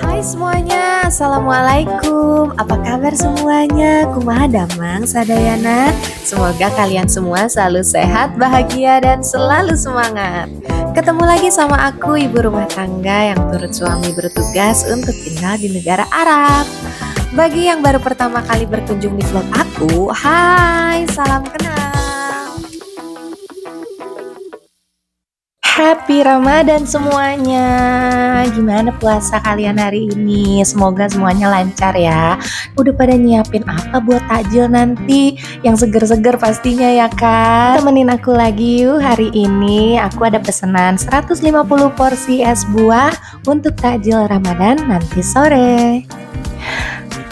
Hai semuanya, Assalamualaikum. Apa kabar semuanya? Kumaha damang sadayana. Semoga kalian semua selalu sehat, bahagia, dan selalu semangat. Ketemu lagi sama aku, ibu rumah tangga yang turut suami bertugas untuk tinggal di negara Arab. Bagi yang baru pertama kali berkunjung di vlog aku, hai, salam kenal. Happy Ramadan semuanya. Gimana puasa kalian hari ini? Semoga semuanya lancar ya. Udah pada nyiapin apa buat takjil nanti? Yang seger-seger pastinya ya kan? Temenin aku lagi yuk hari ini. Aku ada pesanan 150 porsi es buah untuk takjil Ramadan nanti sore.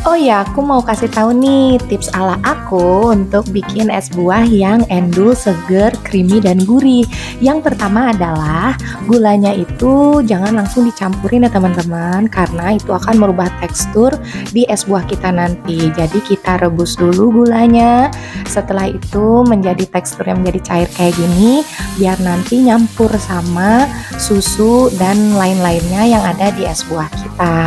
Oh ya, aku mau kasih tahu nih tips ala aku untuk bikin es buah yang endul, seger, creamy, dan gurih. Yang pertama adalah gulanya itu jangan langsung dicampurin ya teman-teman, karena itu akan merubah tekstur di es buah kita nanti. Jadi kita rebus dulu gulanya. Setelah itu menjadi tekstur yang menjadi cair kayak gini, biar nanti nyampur sama susu dan lain-lainnya yang ada di es buah kita.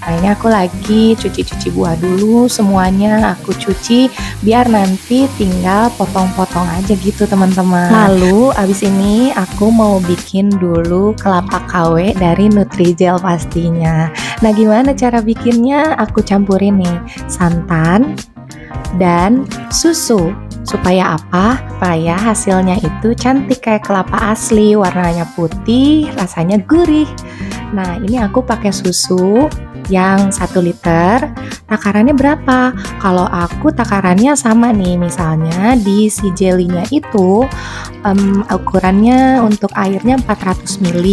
Nah ini aku lagi cuci-cuci buah dulu, semuanya aku cuci biar nanti tinggal potong-potong aja gitu teman-teman. Lalu abis ini aku mau bikin dulu kelapa KW dari Nutrijel pastinya. Nah gimana cara bikinnya? Aku campurin nih santan dan susu. Supaya apa? Supaya hasilnya itu cantik kayak kelapa asli, warnanya putih, rasanya gurih. Nah ini aku pakai susu yang 1 liter. Takarannya berapa? Kalau aku takarannya sama nih, misalnya di si jelinya itu ukurannya untuk airnya 400 ml.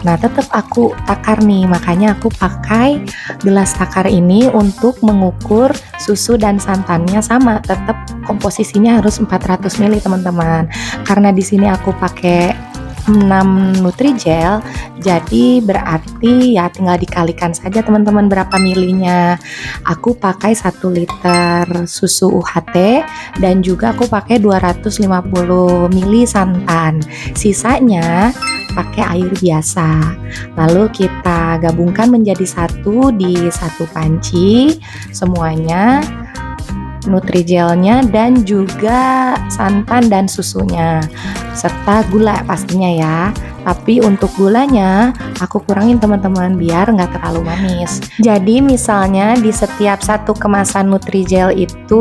Nah tetap aku takar nih, makanya aku pakai gelas takar ini untuk mengukur susu dan santannya sama, tetap komposisinya harus 400 ml teman-teman. Karena di sini aku pakai 6 Nutrijel, jadi berarti ya tinggal dikalikan saja teman-teman berapa milinya. Aku pakai 1 liter susu UHT dan juga aku pakai 250 mili santan. Sisanya pakai air biasa. Lalu kita gabungkan menjadi satu di satu panci semuanya, Nutrijelnya dan juga santan dan susunya serta gula pastinya ya. Tapi untuk gulanya aku kurangin teman-teman biar nggak terlalu manis. Jadi misalnya di setiap satu kemasan Nutrijel itu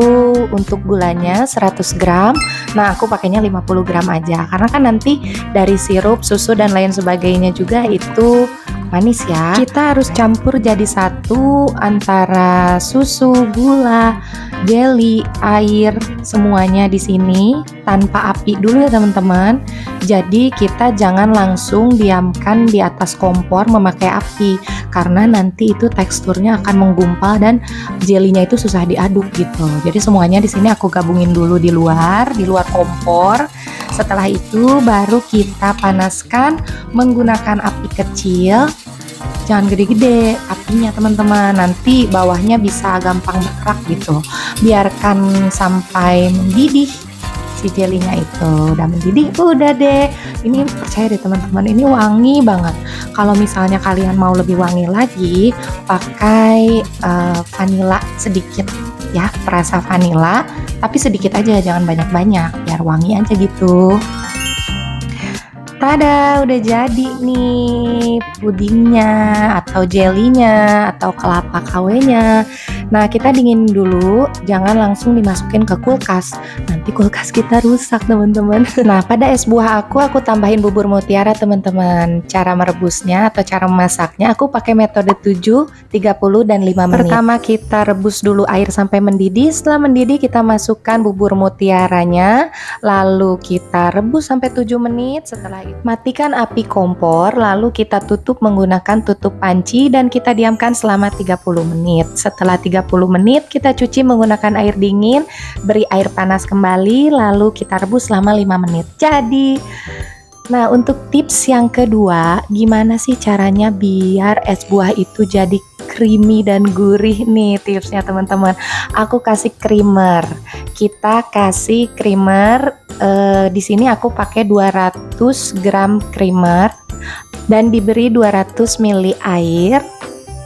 untuk gulanya 100 gram. Nah aku pakainya 50 gram aja karena kan nanti dari sirup, susu dan lain sebagainya juga itu manis ya. Kita harus campur jadi satu antara susu, gula, jelly, air, semuanya di sini tanpa api dulu ya teman-teman. Jadi kita jangan langsung diamkan di atas kompor memakai api karena nanti itu teksturnya akan menggumpal dan jelinya itu susah diaduk gitu. Jadi semuanya di sini aku gabungin dulu di luar kompor. Setelah itu baru kita panaskan menggunakan api kecil. Jangan gede-gede apinya teman-teman, nanti bawahnya bisa gampang berkerak gitu. Biarkan sampai mendidih si jelinya itu. Udah mendidih, udah deh. Ini percaya deh teman-teman, ini wangi banget. Kalau misalnya kalian mau lebih wangi lagi, pakai vanila sedikit ya, perasa vanila, tapi sedikit aja, jangan banyak-banyak, biar wangi aja gitu. Tada, udah jadi nih pudingnya atau jelinya atau kelapa KW-nya. Nah kita dingin dulu, jangan langsung dimasukin ke kulkas, nanti kulkas kita rusak teman-teman. Nah pada es buah aku tambahin bubur mutiara teman-teman. Cara merebusnya atau cara memasaknya aku pakai metode 7, 30 dan 5 menit. Pertama kita rebus dulu air sampai mendidih. Setelah mendidih kita masukkan bubur mutiaranya, lalu kita rebus sampai 7 menit. Setelah itu matikan api kompor, lalu kita tutup menggunakan tutup panci dan kita diamkan selama 30 menit. Setelah 30 menit kita cuci menggunakan air dingin, beri air panas kembali, lalu kita rebus selama 5 menit. Jadi nah untuk tips yang kedua, gimana sih caranya biar es buah itu jadi creamy dan gurih nih tipsnya teman-teman. Aku kasih creamer. Kita kasih creamer. Di sini aku pakai 200 gram creamer dan diberi 200 ml air.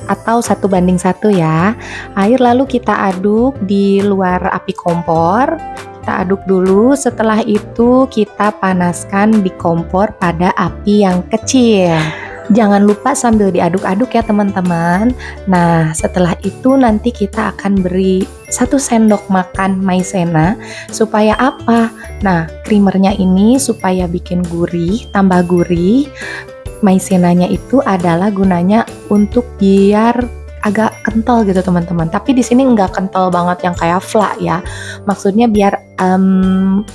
atau 1:1 ya. Air lalu kita aduk di luar api kompor. Kita aduk dulu, setelah itu kita panaskan di kompor pada api yang kecil. Jangan lupa sambil diaduk-aduk ya teman-teman. Nah, setelah itu nanti kita akan beri 1 sendok makan maizena. Supaya apa? Nah, creamernya ini supaya bikin gurih, tambah gurih. Maizenanya itu adalah gunanya untuk biar agak kental gitu teman-teman. Tapi di sini nggak kental banget yang kayak fla ya. Maksudnya biar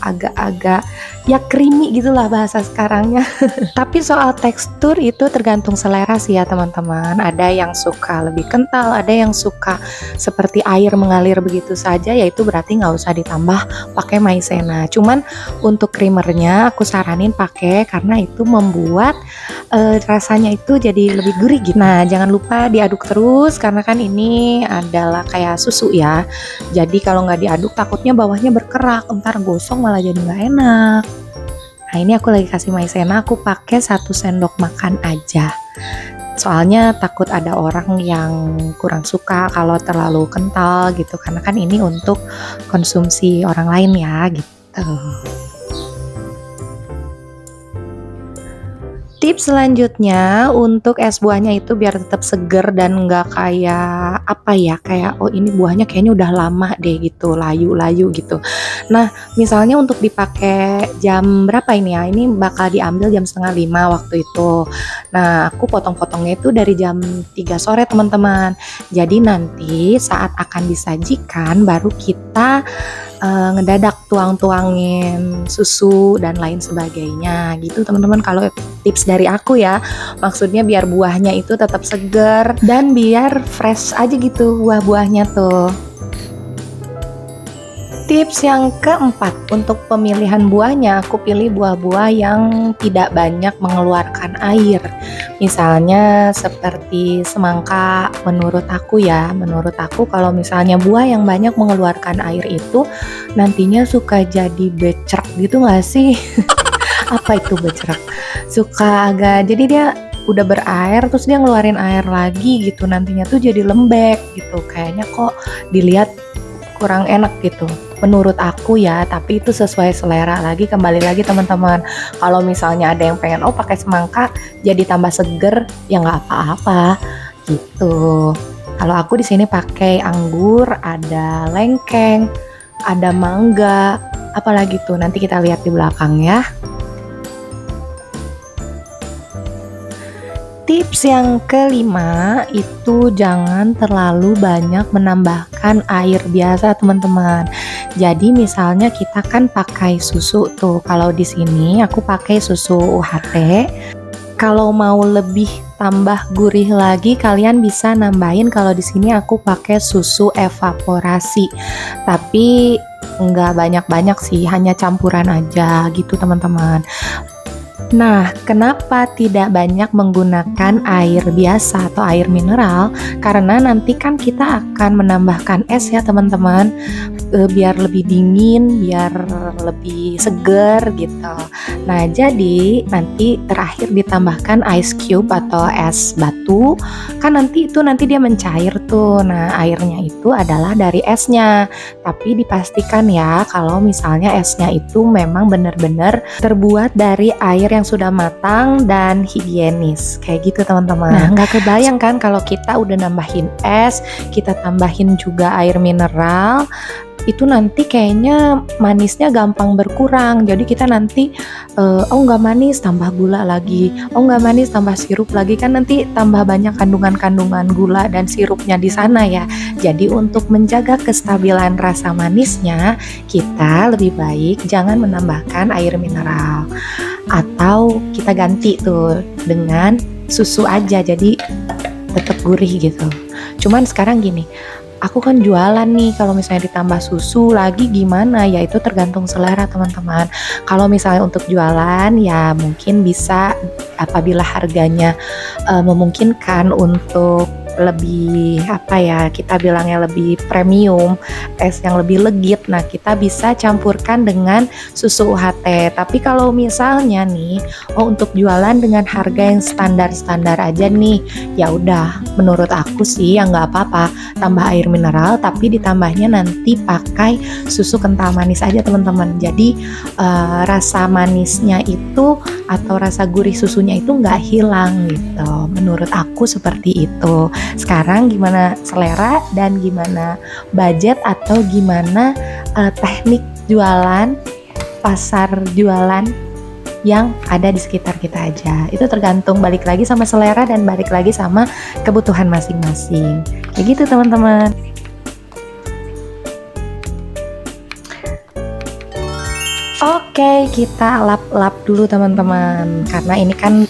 agak-agak ya creamy gitulah bahasa sekarangnya. Tapi soal tekstur itu tergantung selera sih ya teman-teman. Ada yang suka lebih kental, ada yang suka seperti air mengalir begitu saja, yaitu berarti nggak usah ditambah pakai maizena. Cuman untuk creamernya aku saranin pakai karena itu membuat rasanya itu jadi lebih gurih gitu. Nah, jangan lupa diaduk terus karena kan ini adalah kayak susu ya. Jadi kalau nggak diaduk takutnya bawahnya berkerak, ntar gosong malah jadi nggak enak. Nah, ini aku lagi kasih maizena, aku pakai 1 sendok makan aja. Soalnya takut ada orang yang kurang suka kalau terlalu kental gitu, karena kan ini untuk konsumsi orang lain ya gitu. Tips selanjutnya untuk es buahnya itu biar tetap seger dan nggak kayak apa ya, kayak oh ini buahnya kayaknya udah lama deh gitu, layu-layu gitu. Nah, misalnya untuk dipakai jam berapa ini ya? Ini bakal diambil jam 4:30 waktu itu. Nah, aku potong-potongnya itu dari jam 3 sore teman-teman. Jadi nanti saat akan disajikan baru kita ngedadak tuang-tuangin susu dan lain sebagainya gitu teman-teman. Kalau tips dari aku ya, maksudnya biar buahnya itu tetap segar dan biar fresh aja gitu buah-buahnya tuh. Tips yang keempat, untuk pemilihan buahnya aku pilih buah-buah yang tidak banyak mengeluarkan air. Misalnya seperti semangka, menurut aku kalau misalnya buah yang banyak mengeluarkan air itu nantinya suka jadi becek gitu gak sih? Apa itu becek? Suka agak, jadi dia udah berair terus dia ngeluarin air lagi gitu, nantinya tuh jadi lembek gitu, kayaknya kok dilihat kurang enak gitu menurut aku ya. Tapi itu sesuai selera lagi, kembali lagi teman-teman. Kalau misalnya ada yang pengen pakai semangka jadi tambah seger, ya nggak apa-apa gitu. Kalau aku di sini pakai anggur, ada lengkeng, ada mangga, apalagi tuh nanti kita lihat di belakang ya. Tips yang kelima itu jangan terlalu banyak menambahkan air biasa teman-teman. Jadi misalnya kita kan pakai susu tuh. Kalau di sini aku pakai susu UHT. Kalau mau lebih tambah gurih lagi kalian bisa nambahin, kalau di sini aku pakai susu evaporasi. Tapi nggak banyak-banyak sih, hanya campuran aja gitu teman-teman. Nah, kenapa tidak banyak menggunakan air biasa atau air mineral? Karena nanti kan kita akan menambahkan es ya teman-teman, biar lebih dingin, biar lebih seger gitu. Nah, jadi nanti terakhir ditambahkan ice cube atau es batu, kan nanti dia mencair tuh. Nah, airnya itu adalah dari esnya. Tapi dipastikan ya kalau misalnya esnya itu memang benar-benar terbuat dari air yang sudah matang dan higienis kayak gitu teman-teman. Nah, nggak kebayang kan kalau kita udah nambahin es, kita tambahin juga air mineral, itu nanti kayaknya manisnya gampang berkurang. Jadi kita nanti nggak manis tambah gula lagi, nggak manis tambah sirup lagi, kan nanti tambah banyak kandungan-kandungan gula dan sirupnya di sana ya. Jadi untuk menjaga kestabilan rasa manisnya, kita lebih baik jangan menambahkan air mineral, atau kita ganti tuh dengan susu aja, jadi tetap gurih gitu. Cuman sekarang gini, aku kan jualan nih, kalau misalnya ditambah susu lagi gimana ya, itu tergantung selera teman-teman. Kalau misalnya untuk jualan ya mungkin bisa apabila harganya memungkinkan untuk lebih apa ya, kita bilangnya lebih premium, es yang lebih legit. Nah, kita bisa campurkan dengan susu UHT. Tapi kalau misalnya nih, untuk jualan dengan harga yang standar-standar aja nih, ya udah, menurut aku sih ya nggak apa-apa, tambah air mineral tapi ditambahnya nanti pakai susu kental manis aja teman-teman. Jadi rasa manisnya itu atau rasa gurih susunya itu nggak hilang gitu. Menurut aku seperti itu. Sekarang gimana selera dan gimana budget atau gimana teknik jualan, pasar jualan yang ada di sekitar kita aja. Itu tergantung, balik lagi sama selera dan balik lagi sama kebutuhan masing-masing. Kayak gitu teman-teman. Oke, kita lap-lap dulu teman-teman. Karena ini kan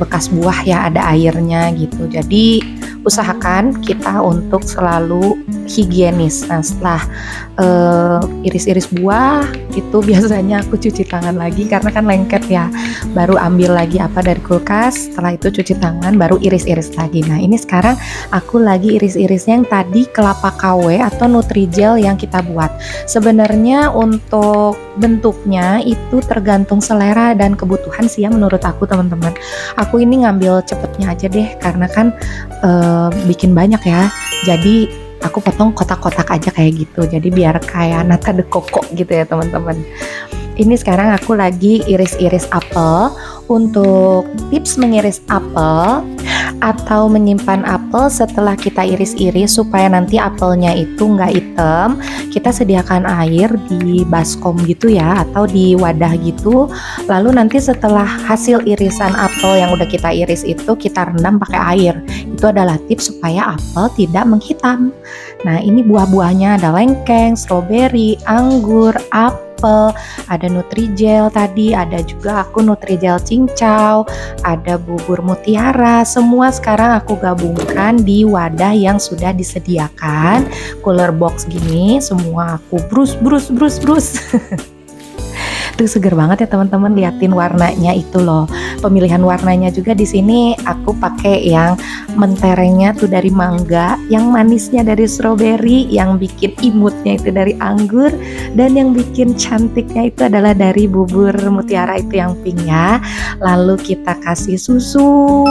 bekas buah ya, ada airnya gitu. Jadi usahakan kita untuk selalu higienis. Nah, setelah iris-iris buah itu biasanya aku cuci tangan lagi karena kan lengket ya. Baru ambil lagi apa dari kulkas, setelah itu cuci tangan, baru iris-iris lagi. Nah, ini sekarang aku lagi iris-irisnya yang tadi kelapa KW atau Nutrijel yang kita buat. Sebenarnya untuk bentuknya itu tergantung selera dan kebutuhan sih ya menurut aku teman-teman. Aku ini ngambil cepetnya aja deh karena kan bikin banyak ya. Jadi aku potong kotak-kotak aja kayak gitu. Jadi biar kayak nata de coco gitu ya teman-teman. Ini sekarang aku lagi iris-iris apel. Untuk tips mengiris apel atau menyimpan apel setelah kita iris-iris supaya nanti apelnya itu nggak hitam, kita sediakan air di baskom gitu ya atau di wadah gitu. Lalu nanti setelah hasil irisan apel yang udah kita iris itu kita rendam pakai air. Itu adalah tips supaya apel tidak menghitam. Nah, ini buah-buahnya ada lengkeng, stroberi, anggur, apel, ada Nutrijel tadi, ada juga aku Nutrijel cincau, ada bubur mutiara. Semua sekarang aku gabungkan di wadah yang sudah disediakan, cooler box gini. Semua aku brus. Tuh seger banget ya teman-teman, liatin warnanya itu loh. Pemilihan warnanya juga di sini aku pakai yang menterengnya tuh dari mangga, yang manisnya dari stroberi, yang bikin imutnya itu dari anggur, dan yang bikin cantiknya itu adalah dari bubur mutiara itu yang pink ya. Lalu kita kasih susu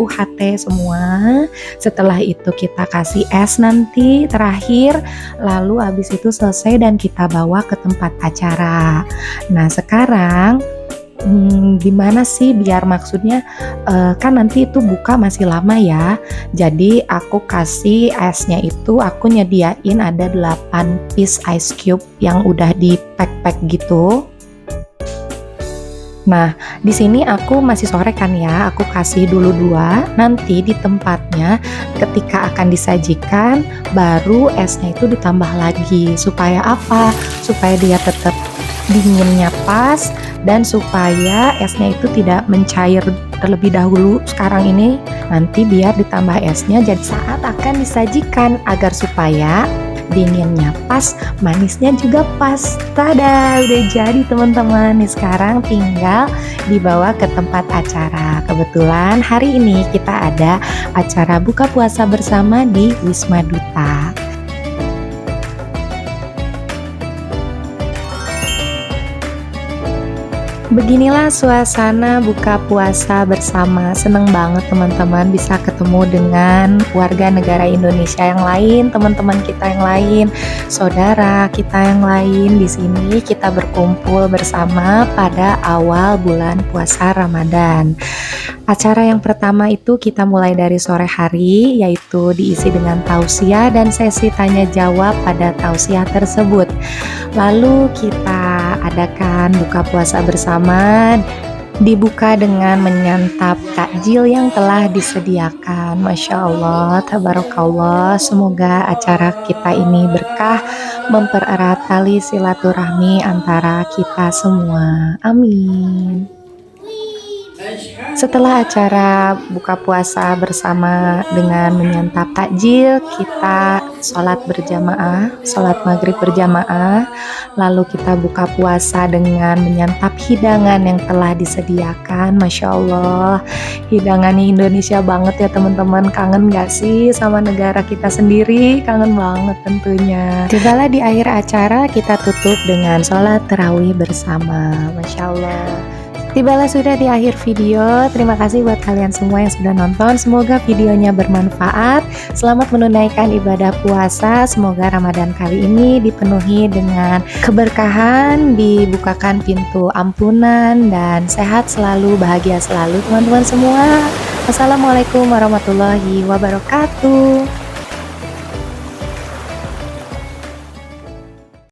UHT semua. Setelah itu kita kasih es nanti terakhir. Lalu habis itu selesai dan kita bawa ke tempat acara. Nah sekarang gimana sih biar maksudnya kan nanti itu buka masih lama ya. Jadi aku kasih esnya itu aku nyediain ada 8 piece ice cube yang udah di pack gitu. Nah, di sini aku masih sore kan ya, aku kasih dulu 2. Nanti di tempatnya ketika akan disajikan baru esnya itu ditambah lagi. Supaya apa? Supaya dia tetap dinginnya pas dan supaya esnya itu tidak mencair terlebih dahulu sekarang ini. Nanti biar ditambah esnya jadi saat akan disajikan agar supaya dinginnya pas, manisnya juga pas. Tada, udah jadi teman-teman. Nih sekarang tinggal dibawa ke tempat acara. Kebetulan hari ini kita ada acara buka puasa bersama di Wisma Duta. Beginilah suasana buka puasa bersama. Seneng banget teman-teman bisa ketemu dengan warga negara Indonesia yang lain, teman-teman kita yang lain, saudara kita yang lain. Di sini kita berkumpul bersama pada awal bulan puasa Ramadan. Acara yang pertama itu kita mulai dari sore hari, yaitu diisi dengan tausiah dan sesi tanya jawab pada tausiah tersebut. Lalu kita adakan buka puasa bersama, dibuka dengan menyantap takjil yang telah disediakan. Masya Allah, tabarakallah. Semoga acara kita ini berkah, mempererat tali silaturahmi antara kita semua. Amin. Setelah acara buka puasa bersama dengan menyantap takjil, kita sholat berjamaah, sholat maghrib berjamaah, lalu kita buka puasa dengan menyantap hidangan yang telah disediakan. Masya Allah, hidangannya Indonesia banget ya teman-teman. Kangen gak sih sama negara kita sendiri? Kangen banget tentunya. Tibalah di akhir acara, kita tutup dengan sholat tarawih bersama. Masya Allah. Tibalah sudah di akhir video. Terima kasih buat kalian semua yang sudah nonton. Semoga videonya bermanfaat. Selamat menunaikan ibadah puasa. Semoga Ramadan kali ini dipenuhi dengan keberkahan, dibukakan pintu ampunan, dan sehat selalu, bahagia selalu teman-teman semua. Wassalamualaikum warahmatullahi wabarakatuh.